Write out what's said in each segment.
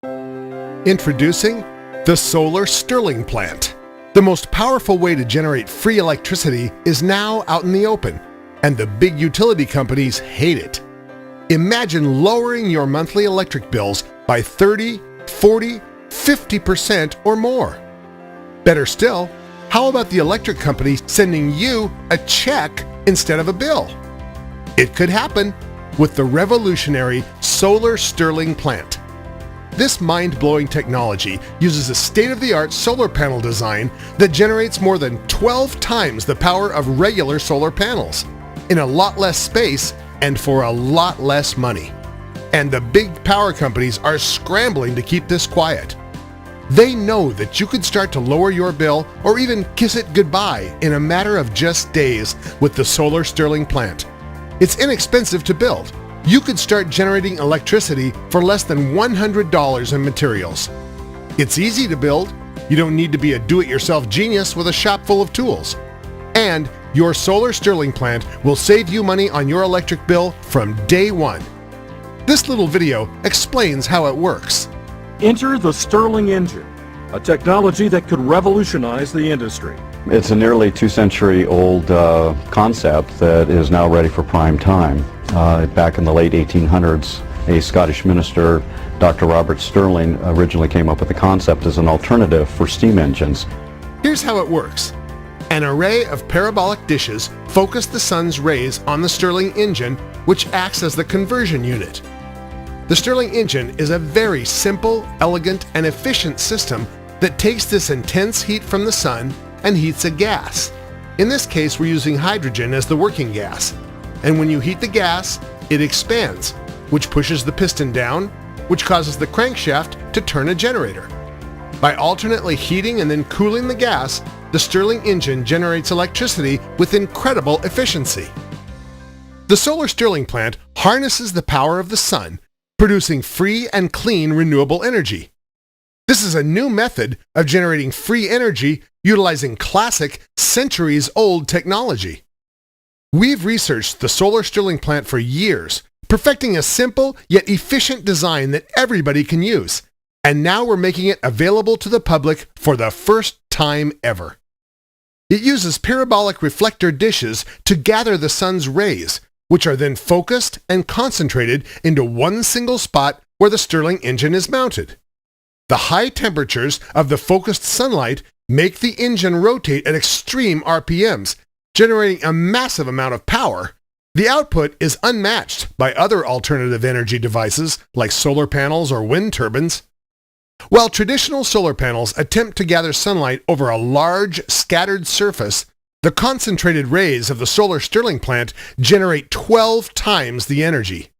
Introducing the Solar Stirling Plant. The most powerful way to generate free electricity is now out in the open, and the big utility companies hate it. Imagine lowering your monthly electric bills by 30, 40, 50% or more. Better still, how about the electric company sending you a check instead of a bill? It could happen with the revolutionary Solar Stirling Plant. This mind-blowing technology uses a state-of-the-art solar panel design that generates more than 12 times the power of regular solar panels in a lot less space and for a lot less money. And the big power companies are scrambling to keep this quiet. They know that you could start to lower your bill or even kiss it goodbye in a matter of just days with the Solar Stirling Plant. It's inexpensive to build. You could start generating electricity for less than $100 in materials. It's easy to build. You don't need to be a do-it-yourself genius with a shop full of tools. And your Solar Stirling Plant will save you money on your electric bill from day one. This little video explains how it works. Enter the Stirling engine, a technology that could revolutionize the industry. It's a nearly 2-century-old concept that is now ready for prime time. Back in the late 1800s, a Scottish minister, Dr. Robert Stirling, originally came up with the concept as an alternative for steam engines. Here's how it works. An array of parabolic dishes focus the sun's rays on the Stirling engine, which acts as the conversion unit. The Stirling engine is a very simple, elegant, and efficient system that takes this intense heat from the sun and heats a gas. In this case, we're using hydrogen as the working gas. And when you heat the gas, it expands, which pushes the piston down, which causes the crankshaft to turn a generator. By alternately heating and then cooling the gas, the Stirling engine generates electricity with incredible efficiency. The Solar Stirling Plant harnesses the power of the sun, producing free and clean renewable energy. This is a new method of generating free energy utilizing classic, centuries-old technology. We've researched the Solar Stirling Plant for years, perfecting a simple yet efficient design that everybody can use, and now we're making it available to the public for the first time ever. It uses parabolic reflector dishes to gather the sun's rays, which are then focused and concentrated into one single spot where the Stirling engine is mounted. The high temperatures of the focused sunlight make the engine rotate at extreme RPMs, generating a massive amount of power. The output is unmatched by other alternative energy devices like solar panels or wind turbines. While traditional solar panels attempt to gather sunlight over a large, scattered surface, the concentrated rays of the Solar Stirling Plant generate 12 times the energy.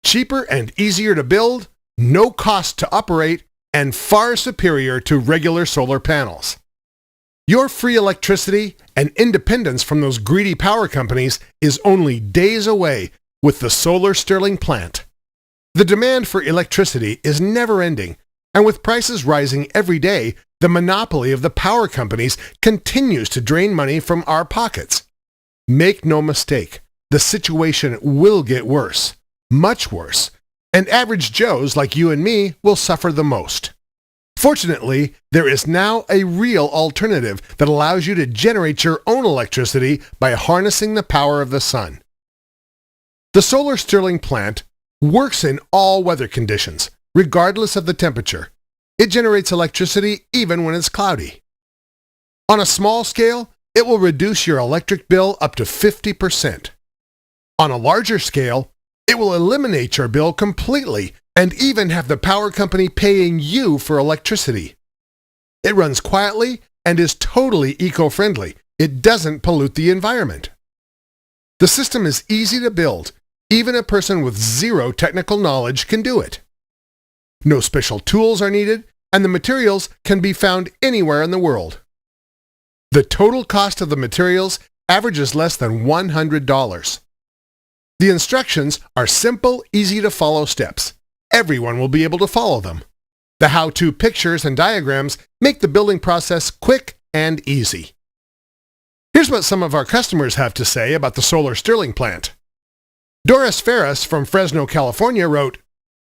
Cheaper and easier to build, no cost to operate, and far superior to regular solar panels. Your free electricity and independence from those greedy power companies is only days away with the Solar Stirling Plant. The demand for electricity is never-ending, and with prices rising every day, the monopoly of the power companies continues to drain money from our pockets. Make no mistake, the situation will get worse, much worse, and average Joes like you and me will suffer the most. Fortunately, there is now a real alternative that allows you to generate your own electricity by harnessing the power of the sun. The Solar Stirling Plant works in all weather conditions, regardless of the temperature. It generates electricity even when it's cloudy. On a small scale, it will reduce your electric bill up to 50%. On a larger scale, it will eliminate your bill completely and even have the power company paying you for electricity. It runs quietly and is totally eco-friendly. It doesn't pollute the environment. The system is easy to build. Even a person with zero technical knowledge can do it. No special tools are needed, and the materials can be found anywhere in the world. The total cost of the materials averages less than $100. The instructions are simple, easy-to-follow steps. Everyone will be able to follow them. The how-to pictures and diagrams make the building process quick and easy. Here's what some of our customers have to say about the Solar Stirling Plant. Doris Ferris from Fresno, California wrote,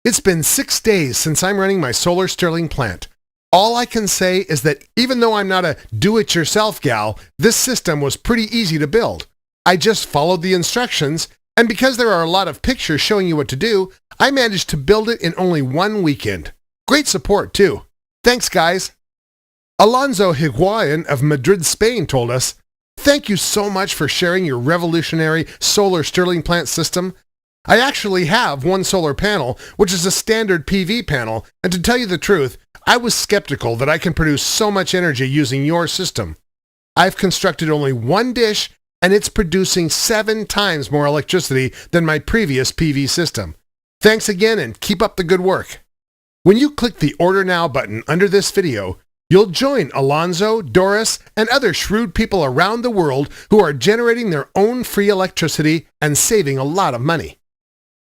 It's been 6 days since I'm running my Solar Stirling plant. All I can say is that even though I'm not a do-it-yourself gal, this system was pretty easy to build. I just followed the instructions, and because there are a lot of pictures showing you what to do, I managed to build it in only one weekend. Great support, too. Thanks, guys. Alonso Higuain of Madrid, Spain told us, "Thank you so much for sharing your revolutionary Solar Stirling plant system. I actually have one solar panel, which is a standard PV panel, and to tell you the truth, I was skeptical that I can produce so much energy using your system. I've constructed only one dish, and it's producing 7 times more electricity than my previous PV system. Thanks again, and keep up the good work." When you click the Order Now button under this video, you'll join Alonso, Doris, and other shrewd people around the world who are generating their own free electricity and saving a lot of money.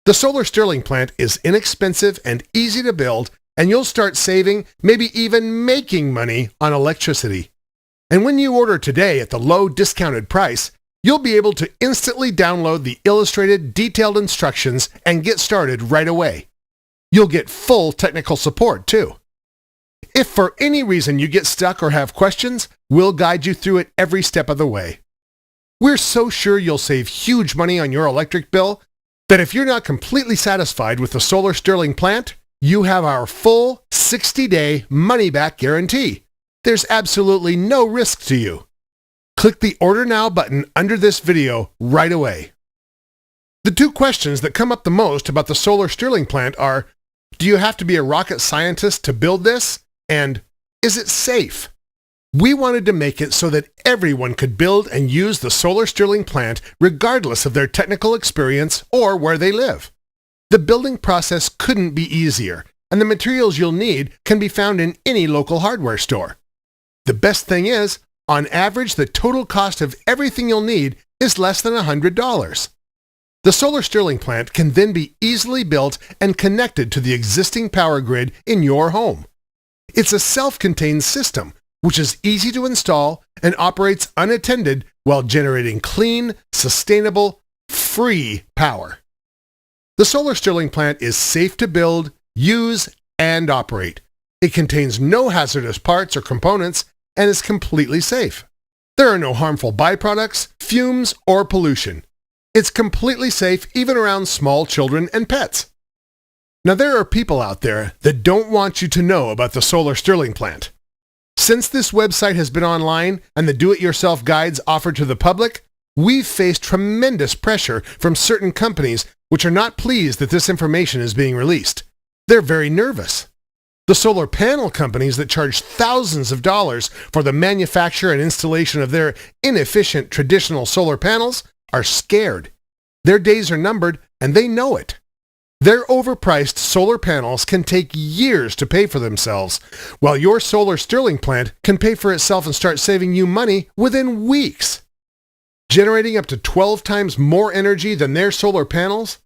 The Solar Stirling plant is inexpensive and easy to build, and you'll start saving, maybe even making money on electricity. And when you order today at the low discounted price, you'll be able to instantly download the illustrated, detailed instructions and get started right away. You'll get full technical support, too. If for any reason you get stuck or have questions, we'll guide you through it every step of the way. We're so sure you'll save huge money on your electric bill that if you're not completely satisfied with the Solar Stirling plant, you have our full 60-day money-back guarantee. There's absolutely no risk to you. Click the Order Now button under this video right away. The 2 questions that come up the most about the Solar Stirling plant are, do you have to be a rocket scientist to build this? And is it safe? We wanted to make it so that everyone could build and use the Solar Stirling plant regardless of their technical experience or where they live. The building process couldn't be easier, and the materials you'll need can be found in any local hardware store. The best thing is, on average, the total cost of everything you'll need is less than $100. The Solar Stirling plant can then be easily built and connected to the existing power grid in your home. It's a self-contained system, which is easy to install and operates unattended while generating clean, sustainable, free power. The Solar Stirling plant is safe to build, use, and operate. It contains no hazardous parts or components and is completely safe. There are no harmful byproducts, fumes, or pollution. It's completely safe even around small children and pets. Now, there are people out there that don't want you to know about the Solar Stirling plant. Since this website has been online and the do-it-yourself guides offered to the public, we've faced tremendous pressure from certain companies which are not pleased that this information is being released. They're very nervous. The solar panel companies that charge thousands of dollars for the manufacture and installation of their inefficient traditional solar panels are scared. Their days are numbered, and they know it. Their overpriced solar panels can take years to pay for themselves, while your Solar Stirling plant can pay for itself and start saving you money within weeks. Generating up to 12 times more energy than their solar panels,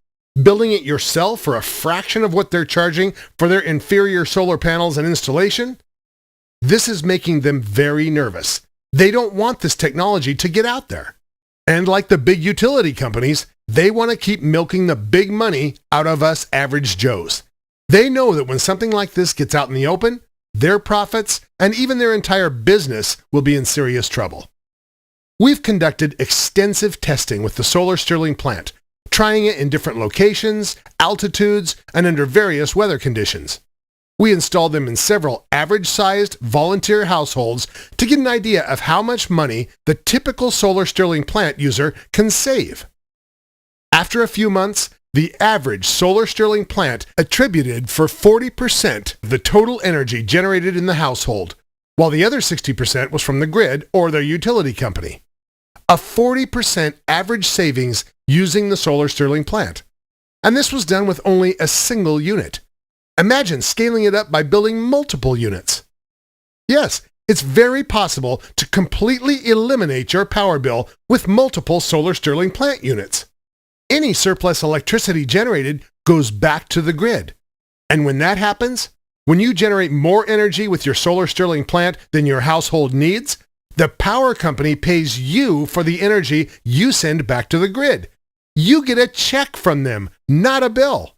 building it yourself for a fraction of what they're charging for their inferior solar panels and installation? This is making them very nervous. They don't want this technology to get out there. And like the big utility companies, they want to keep milking the big money out of us average Joes. They know that when something like this gets out in the open, their profits and even their entire business will be in serious trouble. We've conducted extensive testing with the Solar Stirling plant, trying it in different locations, altitudes, and under various weather conditions. We installed them in several average-sized volunteer households to get an idea of how much money the typical Solar Stirling plant user can save. After a few months, the average Solar Stirling plant attributed for 40% of the total energy generated in the household, while the other 60% was from the grid or their utility company. A 40% average savings using the Solar Stirling plant. And this was done with only a single unit. Imagine scaling it up by building multiple units. Yes, it's very possible to completely eliminate your power bill with multiple Solar Stirling plant units. Any surplus electricity generated goes back to the grid. And when that happens, when you generate more energy with your Solar Stirling plant than your household needs, the power company pays you for the energy you send back to the grid. You get a check from them, not a bill.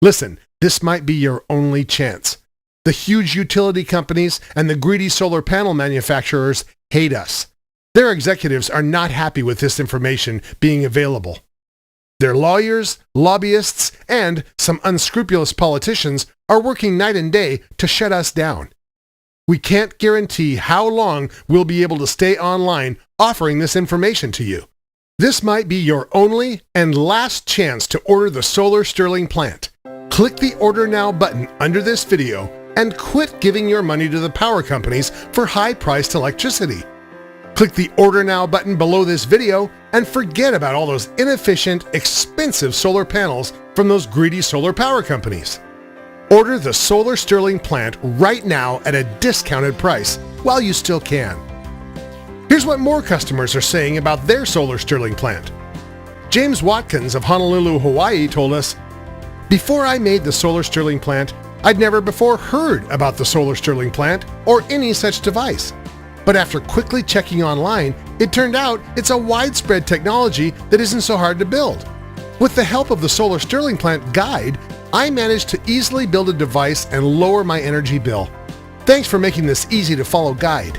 Listen, this might be your only chance. The huge utility companies and the greedy solar panel manufacturers hate us. Their executives are not happy with this information being available. Their lawyers, lobbyists, and some unscrupulous politicians are working night and day to shut us down. We can't guarantee how long we'll be able to stay online offering this information to you. This might be your only and last chance to order the Solar Stirling Plant. Click the Order Now button under this video and quit giving your money to the power companies for high-priced electricity. Click the Order Now button below this video and forget about all those inefficient, expensive solar panels from those greedy solar power companies. Order the Solar Stirling Plant right now at a discounted price while you still can. Here's what more customers are saying about their Solar Stirling Plant. James Watkins of Honolulu, Hawaii told us, "Before I made the Solar Stirling Plant, I'd never before heard about the Solar Stirling Plant or any such device. But after quickly checking online, it turned out it's a widespread technology that isn't so hard to build. With the help of the Solar Stirling Plant guide, I managed to easily build a device and lower my energy bill. Thanks for making this easy to follow guide."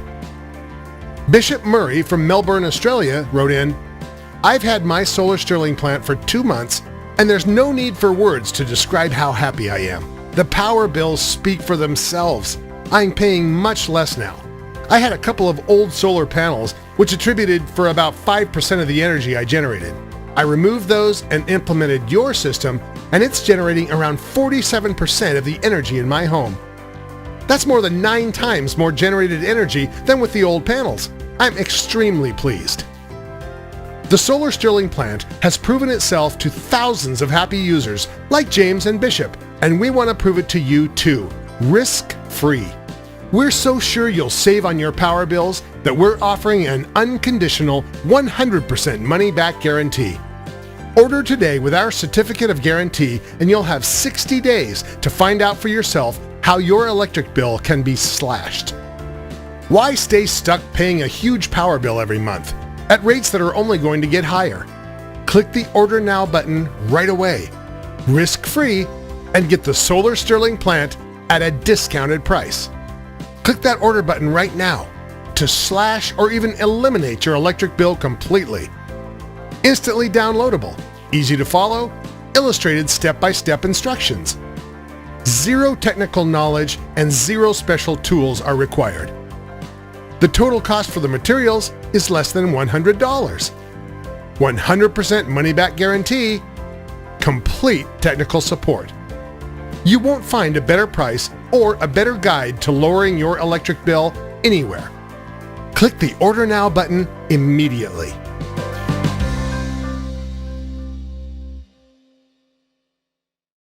Bishop Murray from Melbourne, Australia wrote in, "I've had my Solar Stirling Plant for 2 months, and there's no need for words to describe how happy I am. The power bills speak for themselves. I'm paying much less now. I had a couple of old solar panels, which attributed for about 5% of the energy I generated. I removed those and implemented your system, and it's generating around 47% of the energy in my home. That's more than 9 times more generated energy than with the old panels. I'm extremely pleased." The Solar Stirling Plant has proven itself to thousands of happy users like James and Bishop, and we want to prove it to you too, risk-free. We're so sure you'll save on your power bills that we're offering an unconditional 100% money-back guarantee. Order today with our certificate of guarantee and you'll have 60 days to find out for yourself how your electric bill can be slashed. Why stay stuck paying a huge power bill every month at rates that are only going to get higher? Click the Order Now button right away, risk-free, and get the Solar Stirling Plant at a discounted price. Click that order button right now to slash or even eliminate your electric bill completely. Instantly downloadable, easy to follow, illustrated step-by-step instructions. Zero technical knowledge and zero special tools are required. The total cost for the materials is less than $100. 100% money-back guarantee, complete technical support. You won't find a better price or a better guide to lowering your electric bill anywhere. Click the Order Now button immediately.